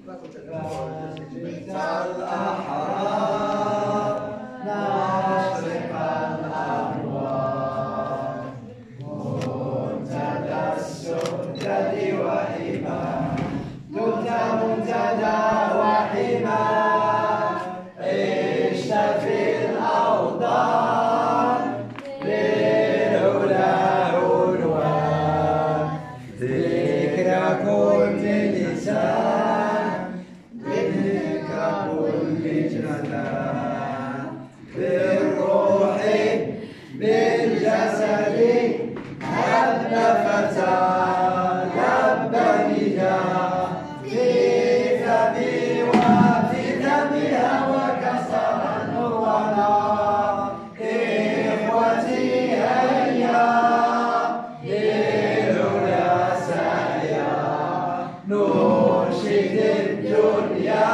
فجئت الأحرار ناشق الأنوار منتدى السدد وحما دمت منتدى وحما عشت في الأوطان للعلا عنوان ذكرى كل لسان ذكرى كل جنان بالروح بالجسد هب فتى لب نداء في فمي وفي دمها وكسر الوراء إخوتي هيا للعلا سعيا ننشد الدنيا